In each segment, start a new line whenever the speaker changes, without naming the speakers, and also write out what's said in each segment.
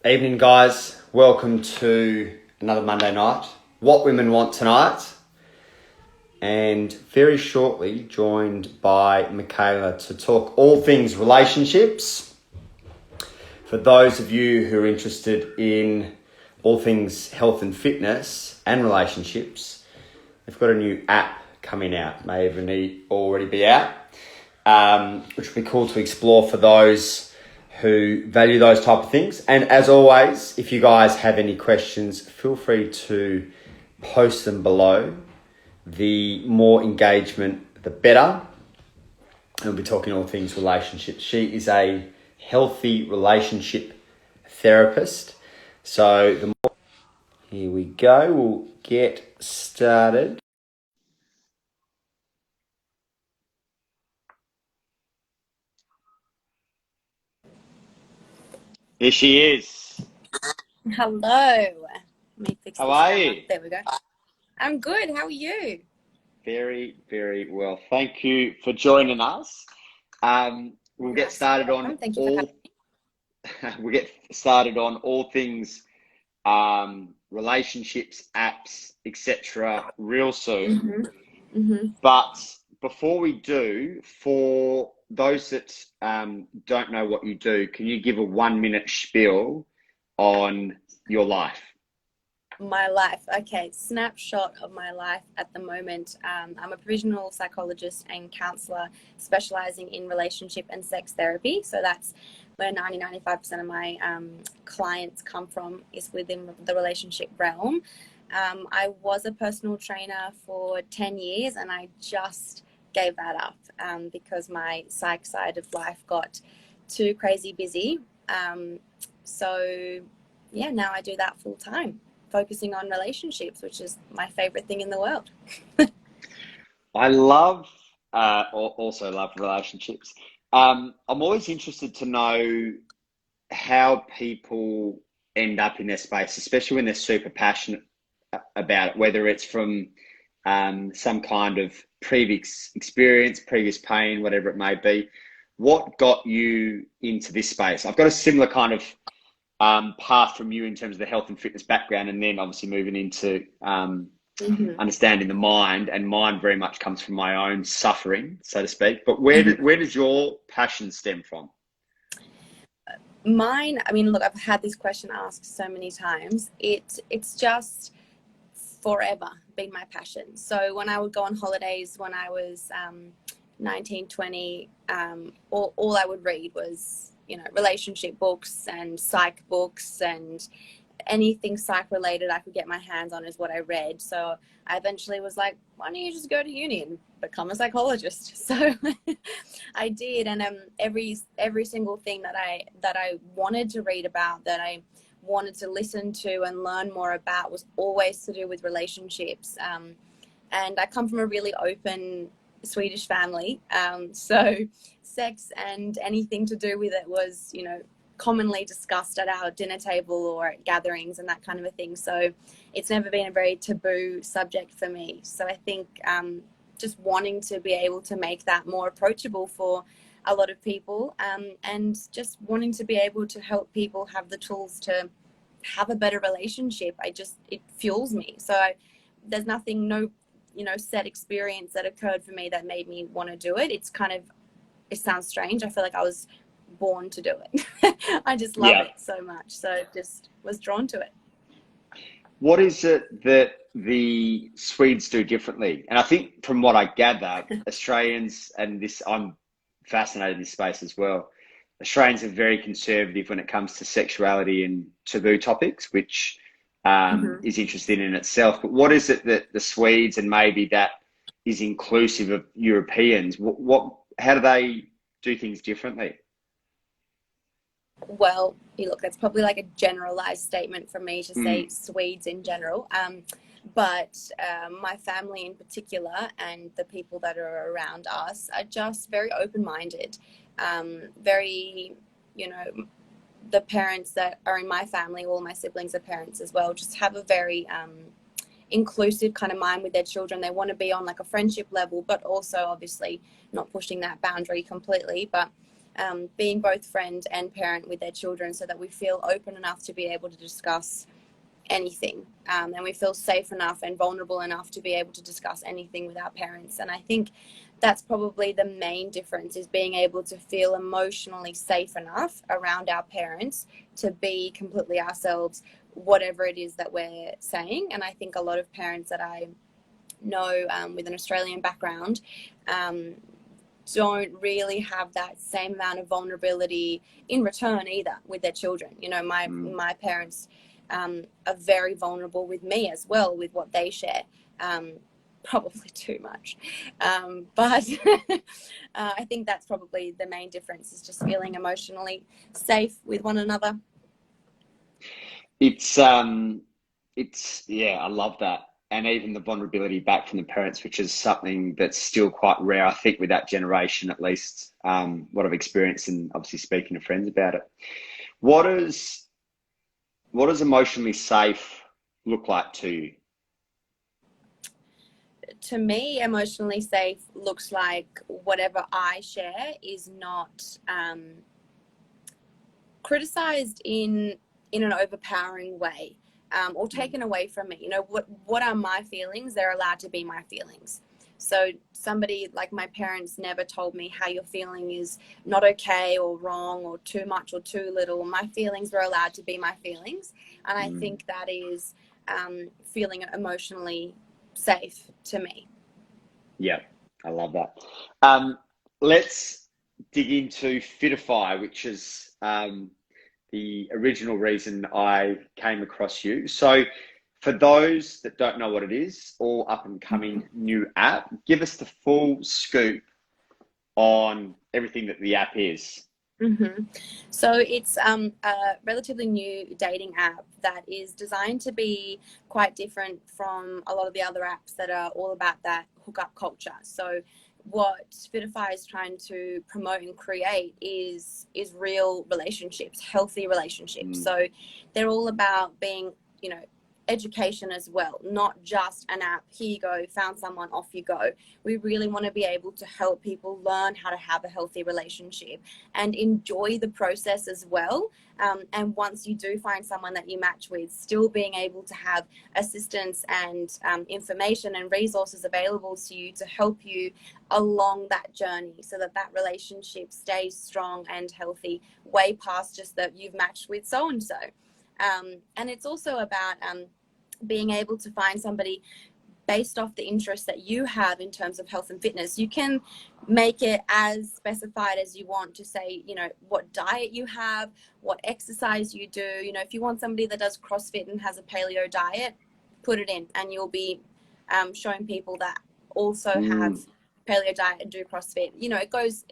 Evening, guys. Welcome to another Monday night. What Women Want Tonight. And very shortly joined by Michaela to talk all things relationships. For those of you who are interested in all things health and fitness and relationships, they've got a new app coming out, may even already be out, which will be cool to explore for those who value those type of things. And as always, if you guys have any questions, feel free to post them below. The more engagement, the better. And we'll be talking all things relationships. She is a healthy relationship therapist. So here we go. We'll get started. Here she is.
Hello. Let me fix
How
this
are
camera.
you?
There we go. I'm good. How are you?
Very, very well. Thank you for joining us. We'll get started on
Thank you for having me.
we'll get started on all things relationships, apps, etc. real soon. But before we do, for those that don't know what you do, can you give a 1-minute spiel on your life?
My life. Okay, snapshot of my life at the moment. I'm a provisional psychologist and counselor specializing in relationship and sex therapy. So that's where 95% of my clients come from, is within the relationship realm. I was a personal trainer for 10 years and I just gave that up because my psych side of life got too crazy busy. So yeah, now I do that full time, focusing on relationships, which is my favorite thing in the world.
I also love relationships. I'm always interested to know how people end up in their space, especially when they're super passionate about it, whether it's from some kind of previous experience, previous pain, whatever it may be. What got you into this space? I've got a similar kind of path from you in terms of the health and fitness background, and then obviously moving into understanding the mind, and mine very much comes from my own suffering, so to speak. But where does your passion stem from?
Mine, I mean, look, I've had this question asked so many times. It's just forever been my passion. So when I would go on holidays when I was 19, 20, all I would read was, relationship books and psych books, and anything psych related I could get my hands on is what I read. So I eventually was like, why don't you just go to uni and become a psychologist? So I did, and every single thing that I wanted to read about, that I wanted to listen to and learn more about, was always to do with relationships. And I come from a really open Swedish family, so sex and anything to do with it was, commonly discussed at our dinner table or at gatherings and that kind of a thing. So it's never been a very taboo subject for me. So I think just wanting to be able to make that more approachable for a lot of people, and just wanting to be able to help people have the tools to have a better relationship. It fuels me. So there's nothing, no set experience that occurred for me that made me want to do it. It sounds strange. I feel like I was born to do it. I just love it so much. So just was drawn to it.
What is it that the Swedes do differently? And I think from what I gather, Australians, and this, I'm fascinated in this space as well, Australians are very conservative when it comes to sexuality and taboo topics, which is interesting in itself. But what is it that the Swedes, and maybe that is inclusive of Europeans, how do they do things differently?
Well, look, that's probably like a generalized statement for me to say Swedes in general. But my family in particular, and the people that are around us, are just very open-minded. Very, the parents that are in my family, all my siblings are parents as well, just have a very inclusive kind of mind with their children. They want to be on like a friendship level, but also obviously not pushing that boundary completely. But being both friend and parent with their children, so that we feel open enough to be able to discuss anything, and we feel safe enough and vulnerable enough to be able to discuss anything with our parents. And I think that's probably the main difference, is being able to feel emotionally safe enough around our parents to be completely ourselves, whatever it is that we're saying. And I think a lot of parents that I know with an Australian background don't really have that same amount of vulnerability in return either with their children. You know, my parents are very vulnerable with me as well, with what they share. Probably too much, but I think that's probably the main difference, is just feeling emotionally safe with one another.
It's yeah, I love that. And even the vulnerability back from the parents, which is something that's still quite rare, I think, with that generation, at least, what I've experienced, and obviously speaking to friends about it. What does emotionally safe look like to you?
To me, emotionally safe looks like whatever I share is not criticized in an overpowering way, or taken away from me. You know, what are my feelings? They're allowed to be my feelings. So somebody like my parents never told me how you're feeling is not okay or wrong or too much or too little. My feelings were allowed to be my feelings. And I think that is feeling emotionally safe to me.
Yeah, I love that. Let's dig into Fitify, which is the original reason I came across you. So for those that don't know what it is, all up and coming new app, give us the full scoop on everything that the app is.
So it's a relatively new dating app that is designed to be quite different from a lot of the other apps that are all about that hookup culture. So what Fitify is trying to promote and create is real relationships, healthy relationships. So they're all about being, you know, education as well, not just an app, here you go, found someone, off you go. We really want to be able to help people learn how to have a healthy relationship and enjoy the process as well. And once you do find someone that you match with, still being able to have assistance and information and resources available to you to help you along that journey, so that that relationship stays strong and healthy way past just that you've matched with so and so. And it's also about being able to find somebody based off the interests that you have in terms of health and fitness. You can make it as specified as you want to say, you know, what diet you have, what exercise you do. You know, if you want somebody that does CrossFit and has a paleo diet, put it in, and you'll be showing people that also have paleo diet and do CrossFit. You know, it goes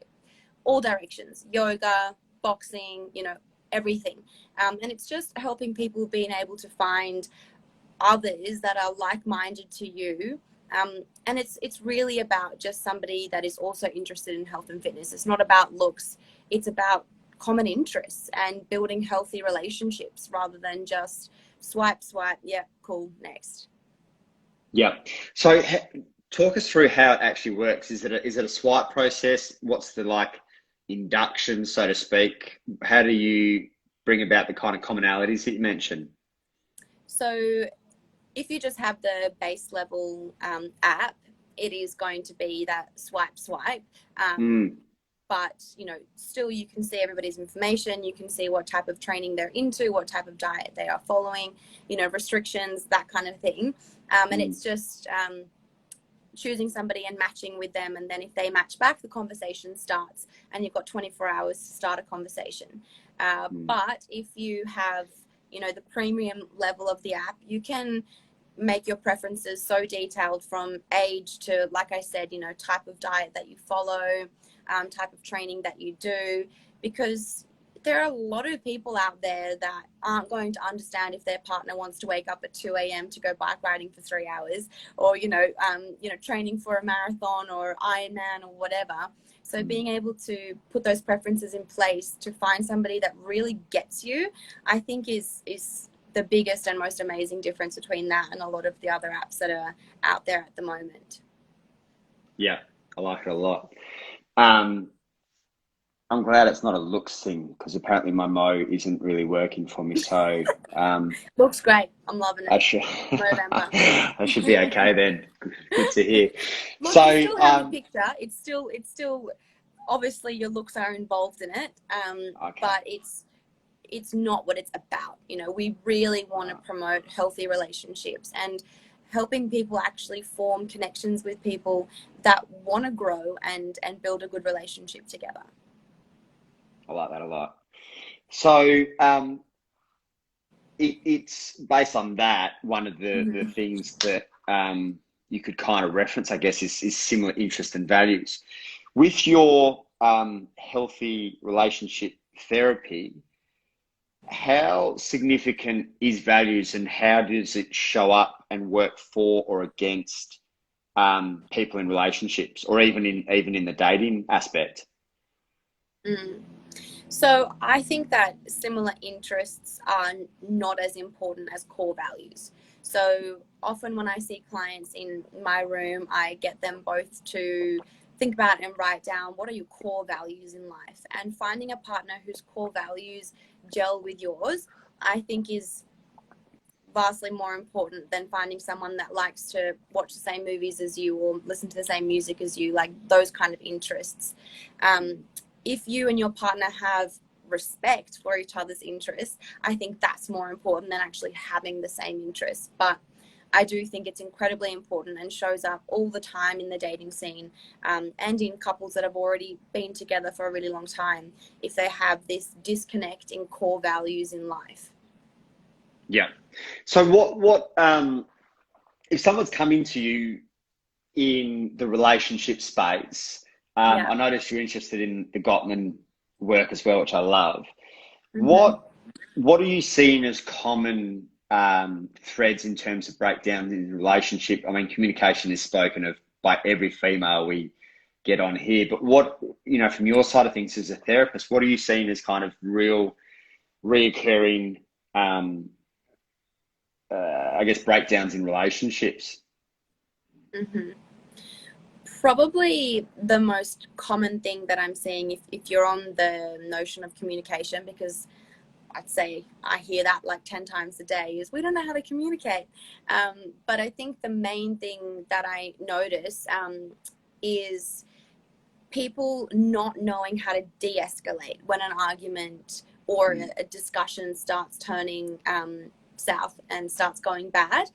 all directions, yoga, boxing, you know, everything. And it's just helping people being able to find others that are like-minded to you. And it's really about just somebody that is also interested in health and fitness. It's not about looks. It's about common interests and building healthy relationships rather than just swipe, yeah, cool, next.
Yeah. So talk us through how it actually works. Is it a swipe process? What's the induction, so to speak? How do you bring about the kind of commonalities that you mentioned?
So if you just have the base level app, it is going to be that swipe. But, you know, still you can see everybody's information. You can see what type of training they're into, what type of diet they are following, you know, restrictions, that kind of thing. And it's just choosing somebody and matching with them. And then if they match back, the conversation starts, and you've got 24 hours to start a conversation. But if you have, you know, the premium level of the app, you can make your preferences so detailed, from age to, like I said, you know, type of diet that you follow, type of training that you do, because there are a lot of people out there that aren't going to understand if their partner wants to wake up at 2 a.m. to go bike riding for 3 hours, or, you know, training for a marathon or Ironman or whatever. So being able to put those preferences in place to find somebody that really gets you, I think is the biggest and most amazing difference between that and a lot of the other apps that are out there at the moment.
Yeah, I like it a lot. I'm glad it's not a looks thing, because apparently my mo isn't really working for me. So
Looks great. I'm loving
I
it.
should
November.
I should be okay then. Good to hear.
Look,
So
you still have your picture. It's still obviously your looks are involved in it.
okay.
But it's not what it's about. You know, we really want to promote healthy relationships and helping people actually form connections with people that want to grow and build a good relationship together.
I like that a lot. So it's based on that. One of the things that you could kind of reference, I guess, is similar interests and values. With your healthy relationship therapy, how significant is values, and how does it show up and work for or against people in relationships, or even in the dating aspect?
So I think that similar interests are not as important as core values. So often when I see clients in my room, I get them both to think about and write down what are your core values in life, and finding a partner whose core values gel with yours, I think is vastly more important than finding someone that likes to watch the same movies as you or listen to the same music as you, like those kind of interests. If you and your partner have respect for each other's interests, I think that's more important than actually having the same interests. But I do think it's incredibly important and shows up all the time in the dating scene, and in couples that have already been together for a really long time, if they have this disconnect in core values in life.
Yeah. So what if someone's coming to you in the relationship space? I noticed you're interested in the Gottman work as well, which I love. What are you seeing as common threads in terms of breakdowns in the relationship? I mean, communication is spoken of by every female we get on here, but what, from your side of things as a therapist, what are you seeing as kind of real reoccurring I guess breakdowns in relationships?
Probably the most common thing that I'm seeing, if you're on the notion of communication, because I'd say I hear that like 10 times a day, is we don't know how to communicate. But I think the main thing that I notice is people not knowing how to de-escalate when an argument or a discussion starts turning south and starts going bad.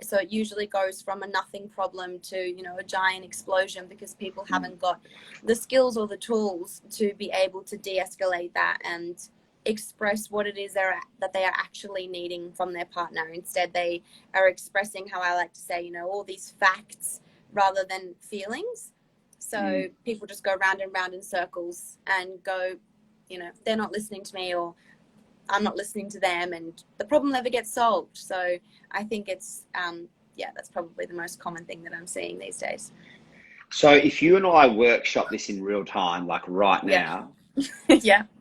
So it usually goes from a nothing problem to, a giant explosion, because people haven't got the skills or the tools to be able to de-escalate that and express what it is that they are actually needing from their partner. Instead, they are expressing, how I like to say, all these facts rather than feelings. So people just go round and round in circles and go, they're not listening to me, or I'm not listening to them, and the problem never gets solved. So I think it's, that's probably the most common thing that I'm seeing these days.
So if you and I workshop this in real time, like right now,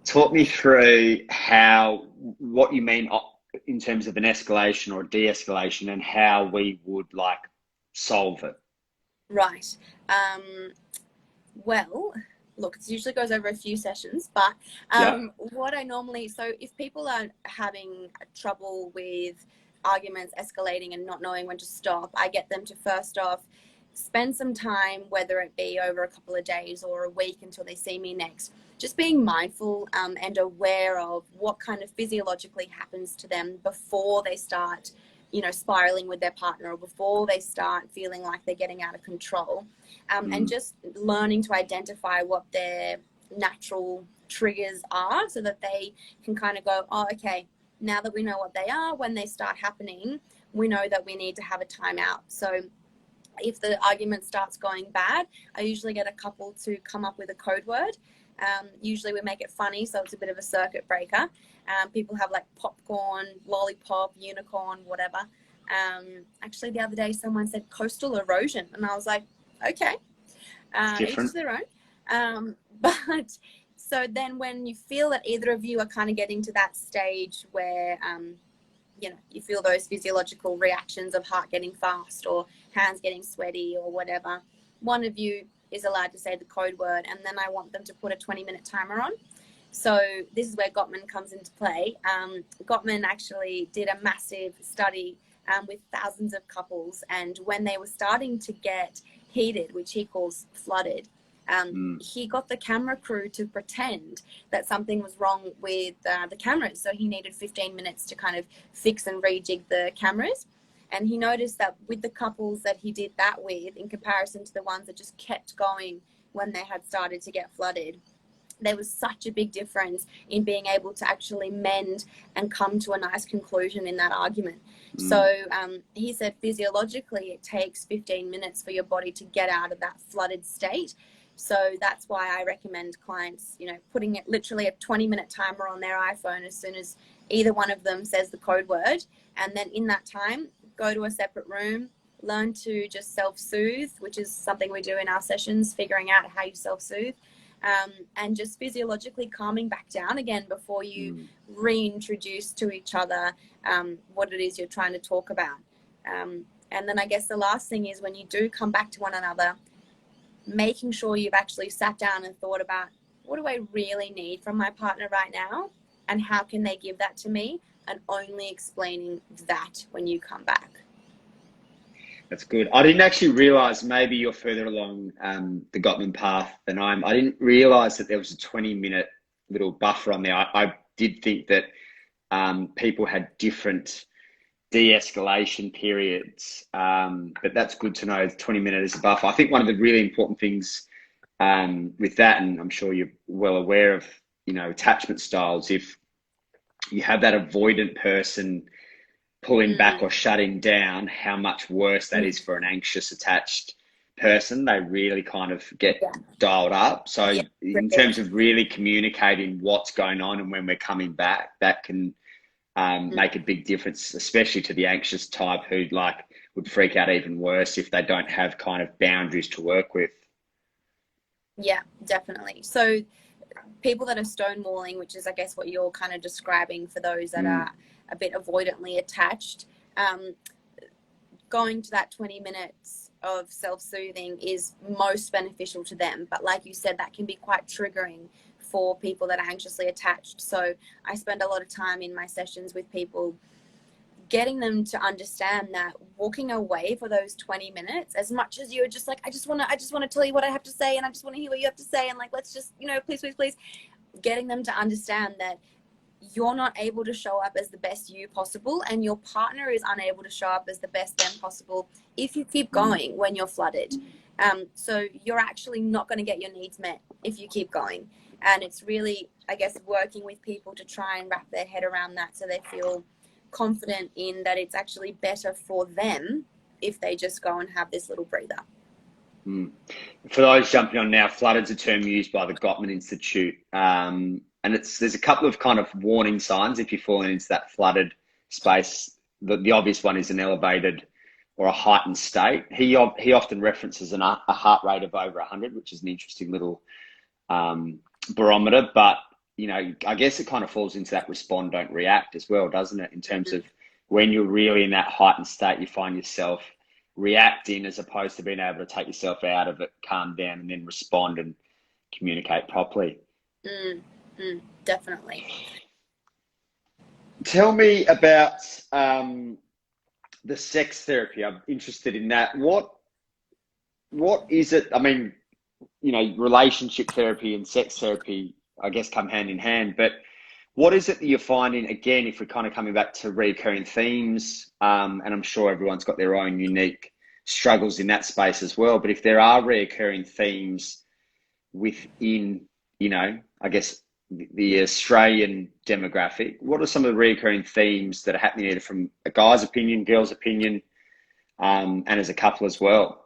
talk me through what you mean in terms of an escalation or a de-escalation, and how we would solve it.
Right. Well, look, it usually goes over a few sessions, but what I normally, so if people are having trouble with arguments escalating and not knowing when to stop, I get them to first off spend some time, whether it be over a couple of days or a week until they see me next, just being mindful and aware of what kind of physiologically happens to them before they start spiraling with their partner, or before they start feeling like they're getting out of control, and just learning to identify what their natural triggers are, so that they can kind of go, oh, okay, now that we know what they are, when they start happening, we know that we need to have a timeout. So if the argument starts going bad, I usually get a couple to come up with a code word. Usually we make it funny, so it's a bit of a circuit breaker. People have like popcorn, lollipop, unicorn, whatever. Actually, the other day someone said coastal erosion, and I was like, okay, each to their own. But so then when you feel that either of you are kind of getting to that stage where you feel those physiological reactions of heart getting fast or hands getting sweaty or whatever, one of you is allowed to say the code word, and then I want them to put a 20-minute timer on. So this is where Gottman comes into play. Gottman actually did a massive study with thousands of couples, and when they were starting to get heated, which he calls flooded, he got the camera crew to pretend that something was wrong with the cameras. So he needed 15 minutes to kind of fix and rejig the cameras. And he noticed that with the couples that he did that with, in comparison to the ones that just kept going when they had started to get flooded, there was such a big difference in being able to actually mend and come to a nice conclusion in that argument. So he said physiologically it takes 15 minutes for your body to get out of that flooded state. So that's why I recommend clients, you know, putting it literally a 20-minute timer on their iPhone as soon as either one of them says the code word. And then in that time, go to a separate room, learn to just self-soothe, which is something we do in our sessions, figuring out how you self-soothe. And just physiologically calming back down again before you reintroduce to each other what it is you're trying to talk about. And then I guess the last thing is, when you do come back to one another, making sure you've actually sat down and thought about, what do I really need from my partner right now? And how can they give that to me? And only explaining that when you come back.
That's good. I didn't actually realize, maybe you're further along the Gottman path than I didn't realize that there was a 20-minute little buffer on there. I did think that people had different de-escalation periods, but that's good to know. 20 minutes is a buffer. I think one of the really important things with that, and I'm sure you're well aware of, you know, attachment styles, if you have that avoidant person pulling back or shutting down, how much worse that is for an anxious attached person. They really kind of get dialed up. So in terms of really communicating what's going on and when we're coming back, that can make a big difference, especially to the anxious type who would freak out even worse if they don't have kind of boundaries to work with.
Yeah, definitely. So people that are stonewalling, which is, I guess, what you're kind of describing for those that are a bit avoidantly attached, going to that 20 minutes of self-soothing is most beneficial to them. But like you said, that can be quite triggering for people that are anxiously attached. So I spend a lot of time in my sessions with people getting them to understand that walking away for those 20 minutes, as much as you're just like, I just want to tell you what I have to say, and I just want to hear what you have to say, and like, let's just, you know, please, getting them to understand that you're not able to show up as the best you possible, and your partner is unable to show up as the best them possible if you keep going when you're flooded. So you're actually not going to get your needs met if you keep going. And it's really, I guess, working with people to try and wrap their head around that so they feel confident in that it's actually better for them if they just go and have this little breather.
For those jumping on now, flooded's a term used by the Gottman Institute. And there's a couple of kind of warning signs if you're falling into that flooded space. The obvious one is an elevated or a heightened state. He often references a heart rate of over 100, which is an interesting little barometer. But, you know, I guess it kind of falls into that respond, don't react as well, doesn't it? In terms of when you're really in that heightened state, you find yourself reacting as opposed to being able to take yourself out of it, calm down, and then respond and communicate properly.
Definitely.
Tell me about the sex therapy. I'm interested in that. What is it? I mean, you know, relationship therapy and sex therapy, I guess, come hand in hand. But what is it that you're finding, again, if we're kind of coming back to recurring themes, and I'm sure everyone's got their own unique struggles in that space as well, but if there are recurring themes within, you know, I guess, the Australian demographic, what are some of the recurring themes that are happening either from a guy's opinion, girl's opinion, and as a couple as well?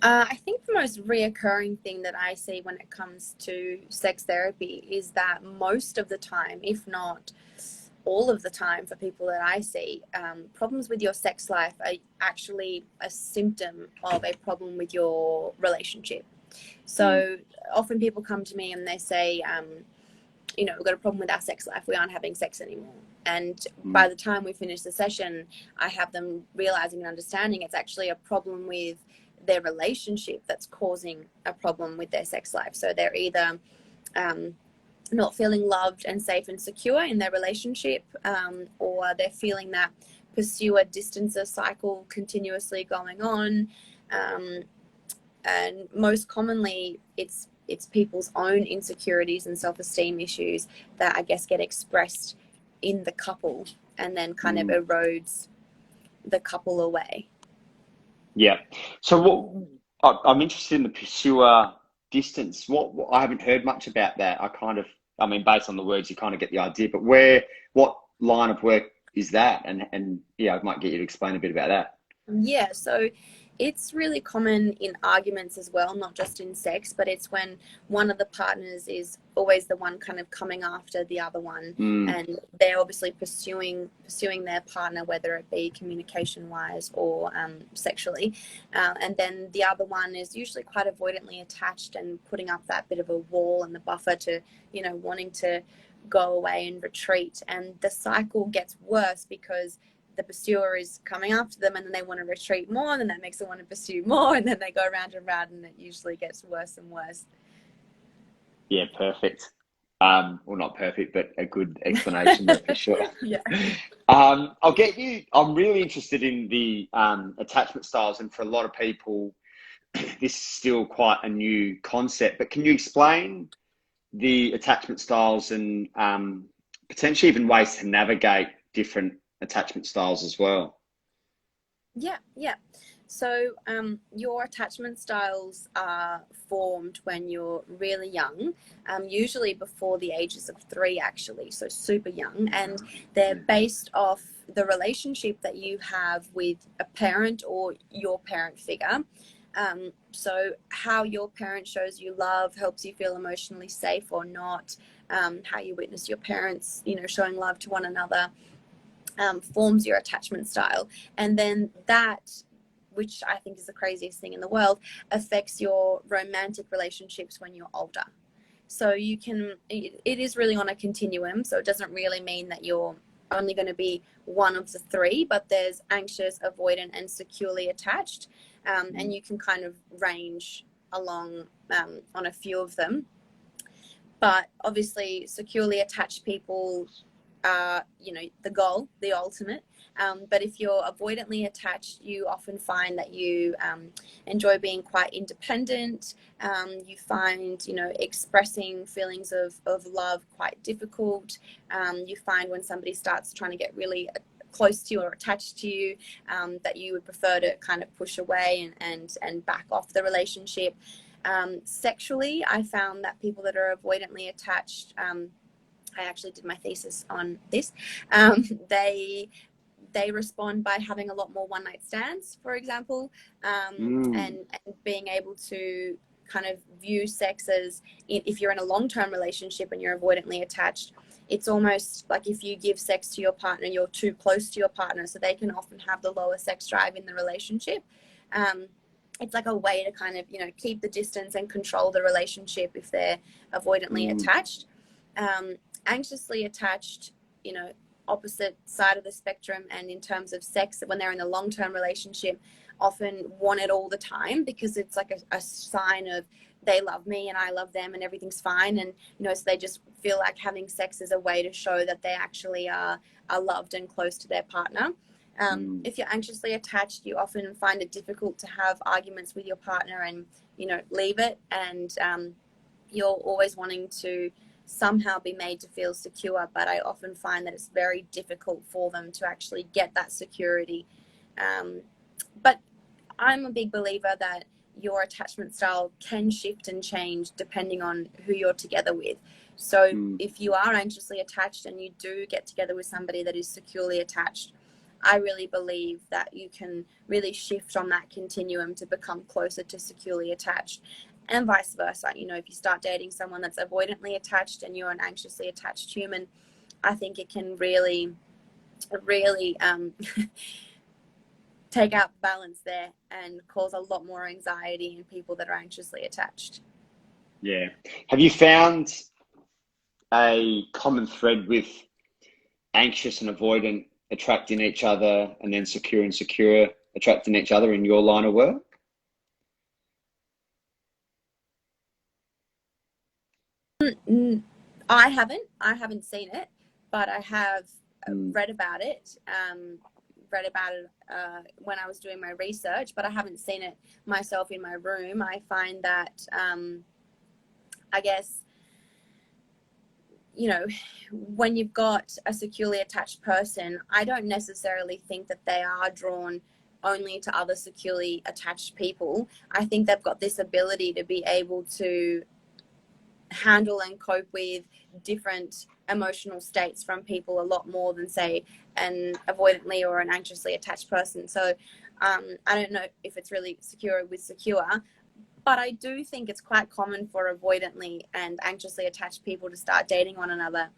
I think the most reoccurring thing that I see when it comes to sex therapy is that most of the time, if not all of the time, for people that I see, problems with your sex life are actually a symptom of a problem with your relationship. So often people come to me and they say, you know, we've got a problem with our sex life. We aren't having sex anymore. And by the time we finish the session, I have them realizing and understanding it's actually a problem with their relationship that's causing a problem with their sex life. So they're either not feeling loved and safe and secure in their relationship, or they're feeling that pursuer distancer cycle continuously going on. And most commonly, it's people's own insecurities and self-esteem issues that I guess get expressed in the couple and then kind of erodes the couple away.
Yeah. So I'm interested in the pursuer distance. I haven't heard much about that. I mean, based on the words, you kind of get the idea, but what line of work is that? And yeah, I might get you to explain a bit about that.
Yeah, so it's really common in arguments as well, not just in sex, but it's when one of the partners is always the one kind of coming after the other one, and they're obviously pursuing their partner, whether it be communication wise or sexually, and then the other one is usually quite avoidantly attached and putting up that bit of a wall and the buffer to, you know, wanting to go away and retreat, and the cycle gets worse because the pursuer is coming after them, and then they want to retreat more, and then that makes them want to pursue more, and then they go round and round, and it usually gets worse and worse.
Yeah, perfect. Well, not perfect, but a good explanation there for sure.
Yeah.
I'll get you. I'm really interested in the attachment styles, and for a lot of people, this is still quite a new concept. But can you explain the attachment styles and potentially even ways to navigate different attachment styles as well?
Yeah. So your attachment styles are formed when you're really young, usually before the ages of 3, actually, so super young, and they're based off the relationship that you have with a parent or your parent figure. So how your parent shows you love, helps you feel emotionally safe or not, how you witness your parents, you know, showing love to one another, forms your attachment style. And then that, which I think is the craziest thing in the world, affects your romantic relationships when you're older. So you can, it is really on a continuum. So it doesn't really mean that you're only going to be one of the 3, but there's anxious, avoidant, and securely attached. And you can kind of range along on a few of them. But obviously, securely attached people are, you know, the goal, the ultimate. But if you're avoidantly attached, you often find that you enjoy being quite independent. You find, you know, expressing feelings of love quite difficult. You find when somebody starts trying to get really close to you or attached to you, that you would prefer to kind of push away and back off the relationship. Sexually, I found that people that are avoidantly attached, I actually did my thesis on this, they respond by having a lot more one-night stands, for example, and being able to kind of view sex as, if you're in a long-term relationship and you're avoidantly attached, it's almost like if you give sex to your partner, you're too close to your partner, so they can often have the lower sex drive in the relationship. It's like a way to kind of, you know, keep the distance and control the relationship if they're avoidantly attached. Anxiously attached, you know, opposite side of the spectrum, and in terms of sex, when they're in a long-term relationship, often want it all the time because it's like a sign of they love me and I love them and everything's fine, and you know, so they just feel like having sex is a way to show that they actually are loved and close to their partner. If you're anxiously attached, you often find it difficult to have arguments with your partner and, you know, leave it, and you're always wanting to somehow be made to feel secure, but I often find that it's very difficult for them to actually get that security. But I'm a big believer that your attachment style can shift and change depending on who you're together with. So if you are anxiously attached and you do get together with somebody that is securely attached, I really believe that you can really shift on that continuum to become closer to securely attached, and vice versa. You know, if you start dating someone that's avoidantly attached and you're an anxiously attached human, I think it can really take out balance there and cause a lot more anxiety in people that are anxiously attached.
Yeah. Have you found a common thread with anxious and avoidant attracting each other, and then secure and secure attracting each other in your line of work?
I haven't seen it, but I have read about it. When I was doing my research, but I haven't seen it myself in my room. I find that, I guess, you know, when you've got a securely attached person, I don't necessarily think that they are drawn only to other securely attached people. I think they've got this ability to be able to handle and cope with different emotional states from people a lot more than, say, an avoidantly or an anxiously attached person. So I don't know if it's really secure, but I do think it's quite common for avoidantly and anxiously attached people to start dating one another,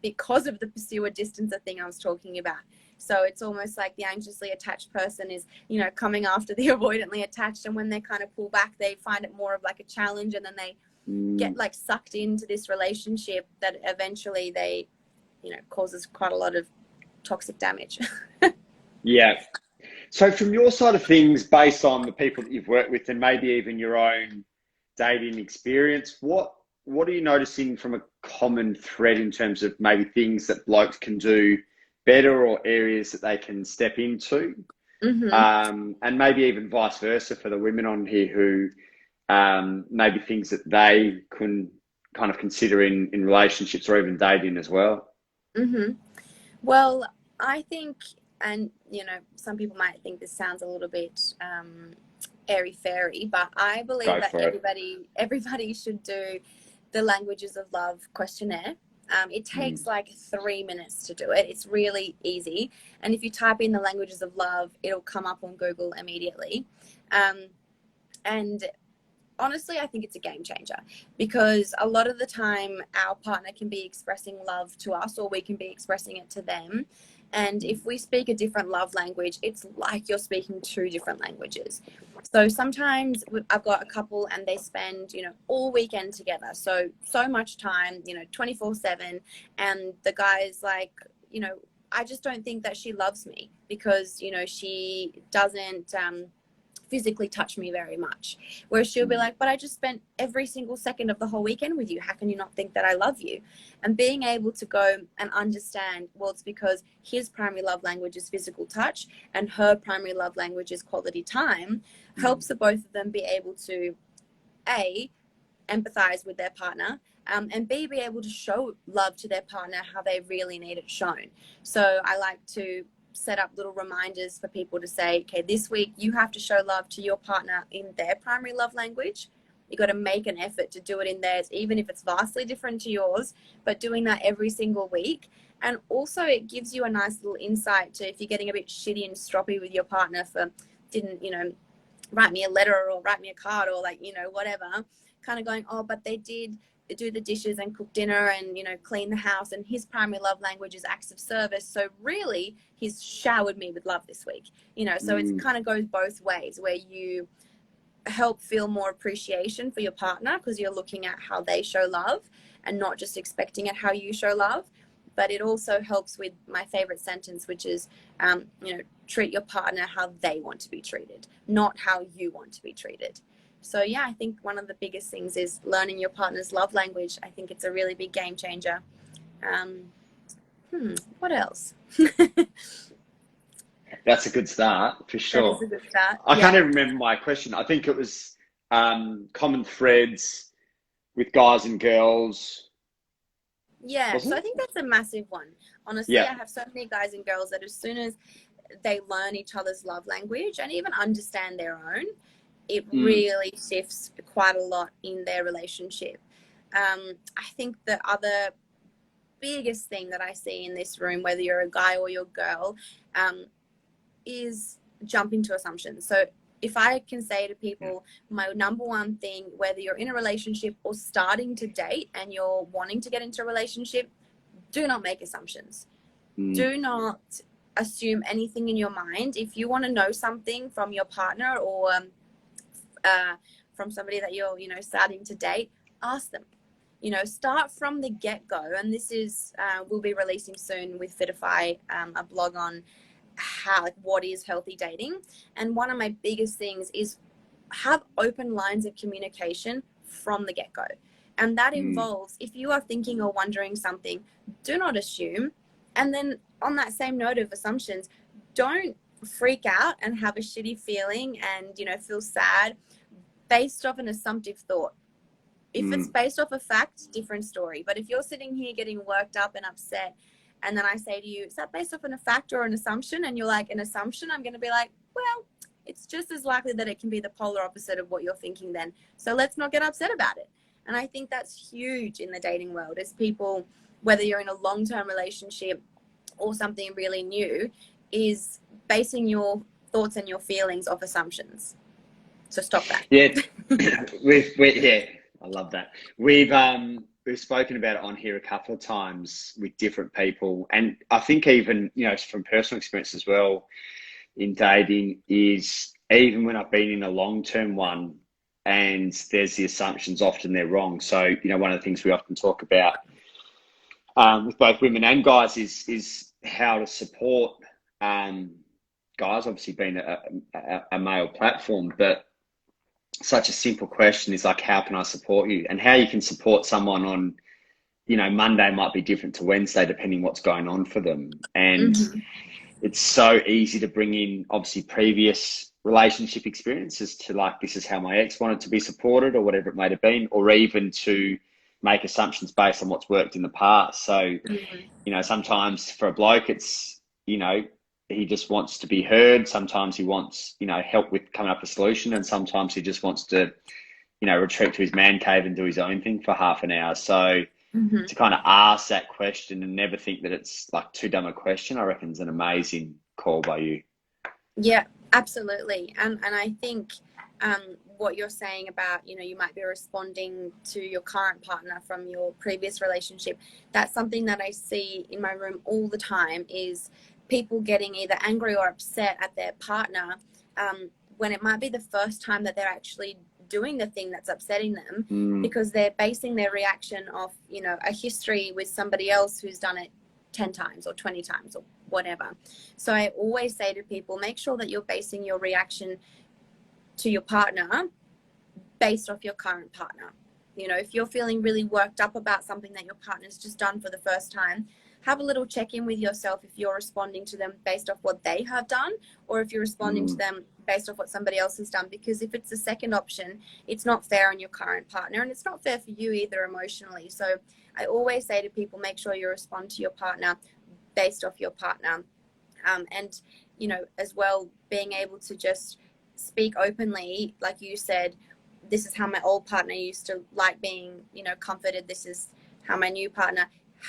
because of the pursuer distancer thing I was talking about. So it's almost like the anxiously attached person is, you know, coming after the avoidantly attached, and when they kind of pull back, they find it more of like a challenge, and then they get like sucked into this relationship that eventually they, you know, causes quite a lot of toxic damage.
Yeah. So from your side of things, based on the people that you've worked with and maybe even your own dating experience, what are you noticing from a common thread in terms of maybe things that blokes can do better or areas that they can step into? And maybe even vice versa for the women on here who maybe things that they can kind of consider in relationships or even dating as well.
Well, I think, and you know, some people might think this sounds a little bit airy fairy, but I believe
Go
that
for it.
everybody should do the Languages of Love questionnaire. It takes like 3 minutes to do it. It's really easy, and if you type in the Languages of Love, it'll come up on Google immediately. And honestly, I think it's a game changer, because a lot of the time our partner can be expressing love to us, or we can be expressing it to them. And if we speak a different love language, it's like you're speaking two different languages. So sometimes I've got a couple and they spend, you know, all weekend together. So much time, you know, 24/7. And the guy's like, you know, I just don't think that she loves me because, you know, she doesn't physically touch me very much. Whereas she'll be like, but I just spent every single second of the whole weekend with you. How can you not think that I love you? And being able to go and understand, well, it's because his primary love language is physical touch and her primary love language is quality time, helps the both of them be able to, A, empathize with their partner, and B, be able to show love to their partner how they really need it shown. So I like to set up little reminders for people to say, okay, this week you have to show love to your partner in their primary love language. You got to make an effort to do it in theirs, even if it's vastly different to yours, but doing that every single week. And also it gives you a nice little insight to if you're getting a bit shitty and stroppy with your partner for didn't, you know, write me a letter or write me a card or like, you know, whatever, kind of going, oh, but they did do the dishes and cook dinner and, you know, clean the house, and his primary love language is acts of service, so really he's showered me with love this week, you know. So it kind of goes both ways, where you help feel more appreciation for your partner because you're looking at how they show love and not just expecting it how you show love. But it also helps with my favorite sentence, which is, you know, treat your partner how they want to be treated, not how you want to be treated. So yeah, I think one of the biggest things is learning your partner's love language. I think it's a really big game changer. What else?
That's a good start for
That is
sure.
a good start.
I
Yeah.
can't even remember my question. I think it was common threads with guys and girls,
Yeah. So
wasn't
I
it?
think that's a massive one. Honestly,
Yeah.
I have so many guys and girls that as soon as they learn each other's love language and even understand their own, it really shifts quite a lot in their relationship. I think the other biggest thing that I see in this room, whether you're a guy or you're a girl, is jumping to assumptions. So if I can say to people, my number one thing, whether you're in a relationship or starting to date and you're wanting to get into a relationship, do not make assumptions. Do not assume anything in your mind. If you want to know something from your partner or from somebody that you're, you know, starting to date, ask them. You know, start from the get-go. And this is, we'll be releasing soon with Fitify, a blog on how, like, what is healthy dating. And one of my biggest things is have open lines of communication from the get-go. And that involves, if you are thinking or wondering something, do not assume. And then on that same note of assumptions, don't freak out and have a shitty feeling and, you know, feel sad based off an assumptive thought. If it's based off a fact, different story. But if you're sitting here getting worked up and upset, and then I say to you, is that based off a fact or an assumption? And you're like, an assumption, I'm going to be like, well, it's just as likely that it can be the polar opposite of what you're thinking then. So let's not get upset about it. And I think that's huge in the dating world, is people, whether you're in a long-term relationship or something really new, is basing your thoughts and your feelings off assumptions. So stop that.
Yeah, yeah, I love that. We've spoken about it on here a couple of times with different people, and I think even, you know, from personal experience as well in dating, is even when I've been in a long-term one and there's the assumptions, often they're wrong. So, you know, one of the things we often talk about with both women and guys is how to support guys, obviously being a male platform, but such a simple question is like, how can I support you? And how you can support someone on, you know, Monday might be different to Wednesday, depending what's going on for them. And it's so easy to bring in, obviously, previous relationship experiences to, like, this is how my ex wanted to be supported, or whatever it might have been, or even to make assumptions based on what's worked in the past. So, you know, sometimes for a bloke, it's, you know, he just wants to be heard. Sometimes he wants, you know, help with coming up with a solution. And sometimes he just wants to, you know, retreat to his man cave and do his own thing for half an hour. So to kind of ask that question and never think that it's like too dumb a question, I reckon is an amazing call by you.
Yeah, absolutely. And I think what you're saying about, you know, you might be responding to your current partner from your previous relationship, that's something that I see in my room all the time, is people getting either angry or upset at their partner when it might be the first time that they're actually doing the thing that's upsetting them, because they're basing their reaction off, you know, a history with somebody else who's done it 10 times or 20 times or whatever. So I always say to people, make sure that you're basing your reaction to your partner based off your current partner. You know, if you're feeling really worked up about something that your partner's just done for the first time, have a little check-in with yourself if you're responding to them based off what they have done, or if you're responding to them based off what somebody else has done. Because if it's the second option, it's not fair on your current partner, and it's not fair for you either emotionally. So I always say to people, make sure you respond to your partner based off your partner. And, you know, as well, being able to just speak openly, like you said, this is how my old partner used to like being, you know, comforted. This is how my new partner.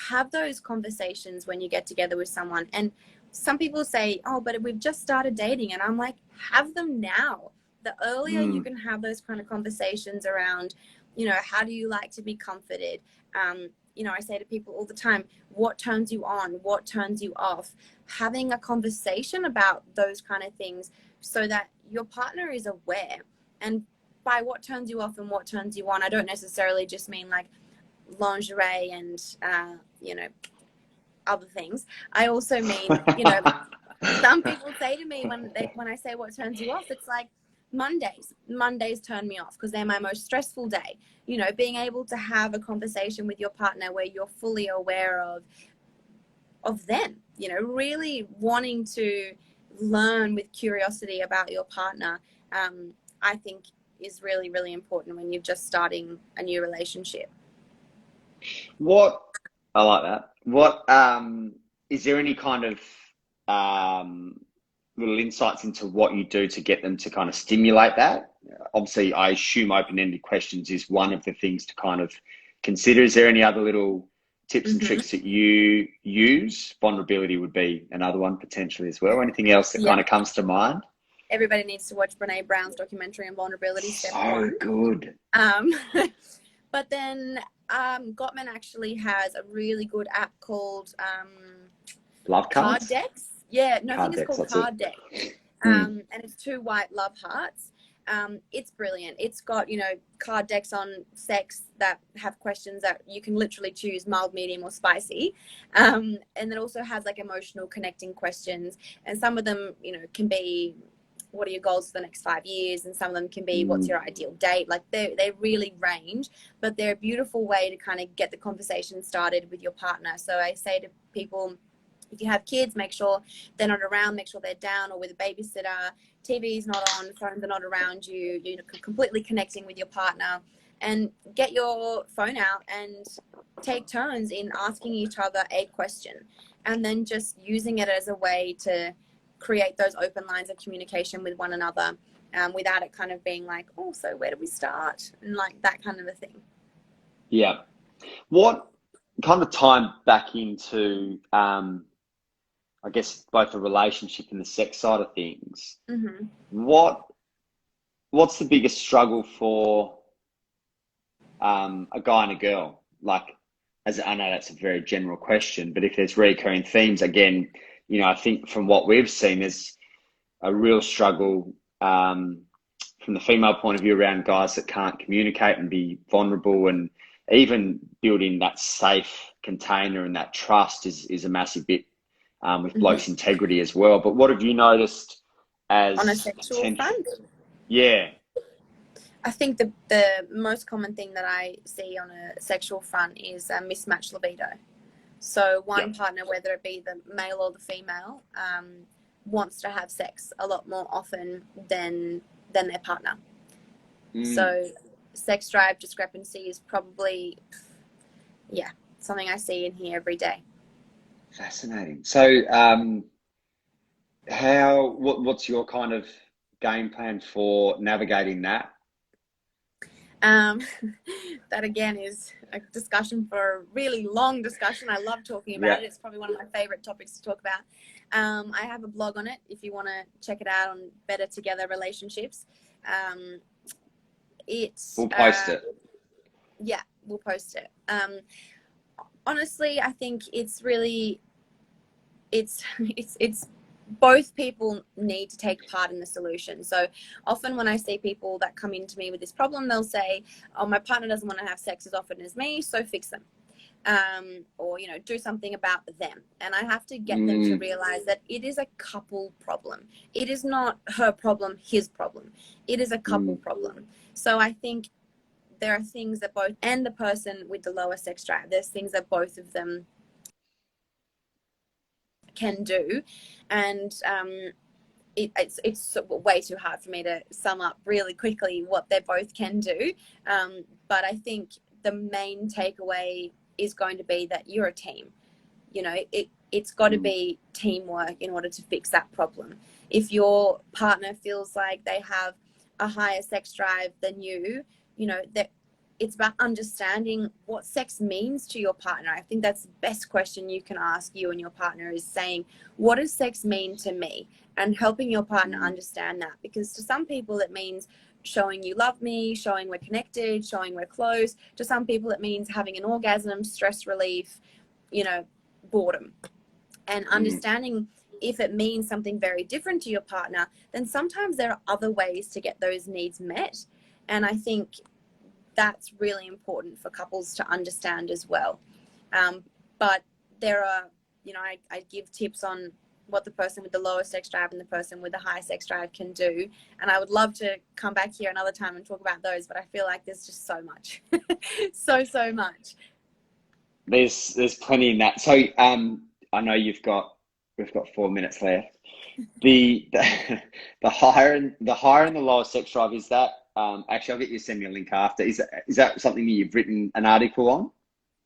Have those conversations when you get together with someone. And some people say, oh, but we've just started dating. And I'm like, have them now. The earlier you can have those kind of conversations around, you know, how do you like to be comforted? You know, I say to people all the time, what turns you on? What turns you off? Having a conversation about those kind of things so that your partner is aware. And by what turns you off and what turns you on, I don't necessarily just mean like lingerie and you know, other things. I also mean, you know, some people say to me when I say what turns you off, it's like Mondays turn me off because they're my most stressful day. You know, being able to have a conversation with your partner where you're fully aware of them, you know, really wanting to learn with curiosity about your partner, I think is really, really important when you're just starting a new relationship.
What, I like that. What is there any kind of little insights into what you do to get them to kind of stimulate that? Obviously, I assume open-ended questions is one of the things to kind of consider. Is there any other little tips and tricks that you use? Vulnerability would be another one potentially as well. Anything else that kind of comes to mind?
Everybody needs to watch Brene Brown's documentary on vulnerability. Step one.
Good.
But then Gottman actually has a really good app called
Love
Card
Cards?
Decks. Yeah, no, I
Card
think it's
Decks,
called Card Deck. And it's 2 white love hearts. It's brilliant. It's got, you know, card decks on sex that have questions that you can literally choose mild, medium, or spicy. And it also has like emotional connecting questions. And some of them, you know, can be what are your goals for the next 5 years? And some of them can be, what's your ideal date? Like they really range, but they're a beautiful way to kind of get the conversation started with your partner. So I say to people, if you have kids, make sure they're not around, make sure they're down or with a babysitter, TV's not on, phones are not around you, you're completely connecting with your partner, and get your phone out and take turns in asking each other a question, and then just using it as a way to create those open lines of communication with one another, without it kind of being like, oh, so where do we start? And like that kind of a thing.
Yeah. What kind of time back into, I guess, both the relationship and the sex side of things, what's the biggest struggle for a guy and a girl? Like, as I know that's a very general question, but if there's recurring themes, again, you know, I think from what we've seen, there's a real struggle from the female point of view around guys that can't communicate and be vulnerable, and even building that safe container and that trust is a massive bit with blokes' integrity as well. But what have you noticed as
on a sexual front?
Yeah.
I think the most common thing that I see on a sexual front is a mismatched libido. So one partner, whether it be the male or the female, wants to have sex a lot more often than their partner. So sex drive discrepancy is probably, something I see in here every day.
Fascinating. So what's your kind of game plan for navigating that?
That again is a discussion for a really long discussion. I love talking about it. It's probably one of my favorite topics to talk about. I have a blog on it if you want to check it out, on Better Together Relationships.
We'll post it.
Yeah, we'll post it. Honestly, I think it's really, it's both people need to take part in the solution. So often when I see people that come into me with this problem, they'll say, oh, my partner doesn't want to have sex as often as me, so fix them. Or, you know, do something about them. And I have to get them to realize that it is a couple problem. It is not her problem, his problem. It is a couple problem. So I think there are things that both, and the person with the lower sex drive, there's things that both of them can do. And it's way too hard for me to sum up really quickly what they both can do. But I think the main takeaway is going to be that you're a team. You know, it's got to be teamwork in order to fix that problem. If your partner feels like they have a higher sex drive than you, you know, that it's about understanding what sex means to your partner. I think that's the best question you can ask you and your partner, is saying, what does sex mean to me? And helping your partner understand that. Because to some people it means showing you love me, showing we're connected, showing we're close. To some people it means having an orgasm, stress relief, you know, boredom. And understanding if it means something very different to your partner, then sometimes there are other ways to get those needs met. And I think that's really important for couples to understand as well. But there are, you know, I give tips on what the person with the lower sex drive and the person with the high sex drive can do. And I would love to come back here another time and talk about those, but I feel like there's just so much, so much.
There's plenty in that. So I know we've got 4 minutes left. The higher and the lower sex drive, is that actually, I'll get you to send me a link after. Is that something that you've written an article on?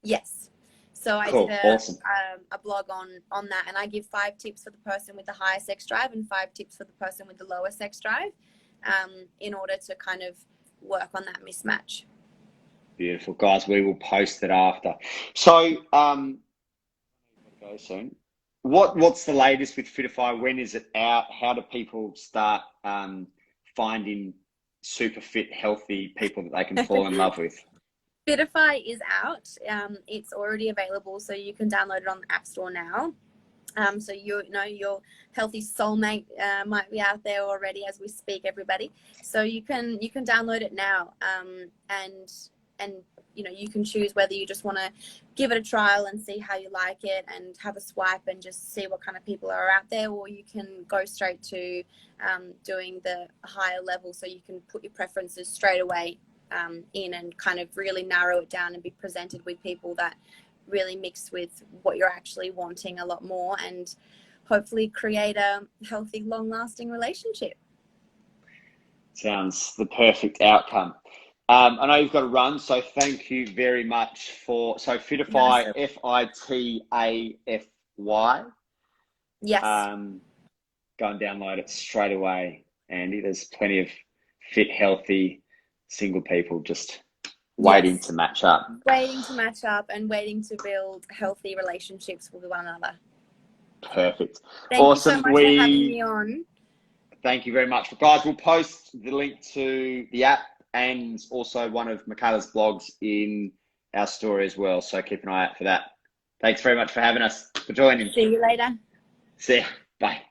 Yes. So I did a blog on that, and I give 5 tips for the person with the higher sex drive and 5 tips for the person with the lower sex drive, in order to kind of work on that mismatch.
Beautiful, guys. We will post it after. So, go soon. What's the latest with Fitify? When is it out? How do people start finding super fit, healthy people that they can fall in love with?
Fitify is out. It's already available, so you can download it on the App Store now. So you know your healthy soulmate might be out there already as we speak, everybody. So you can download it now, and you know, you can choose whether you just want to give it a trial and see how you like it and have a swipe and just see what kind of people are out there, or you can go straight to doing the higher level, so you can put your preferences straight away in and kind of really narrow it down and be presented with people that really mix with what you're actually wanting a lot more, and hopefully create a healthy, long-lasting relationship.
Sounds the perfect outcome. I know you've got to run, so thank you very much so Fitify, F-I-T-A-F-Y.
Yes.
Go and download it straight away, Andy. There's plenty of fit, healthy, single people just waiting to match up.
Waiting to match up and waiting to build healthy relationships with one another.
Perfect.
Thank
awesome.
you so much for having me on.
Thank you very much. Guys, we'll post the link to the app and also one of Michaela's blogs in our story as well. So keep an eye out for that. Thanks very much for having us, for joining.
See you later.
See ya. Bye.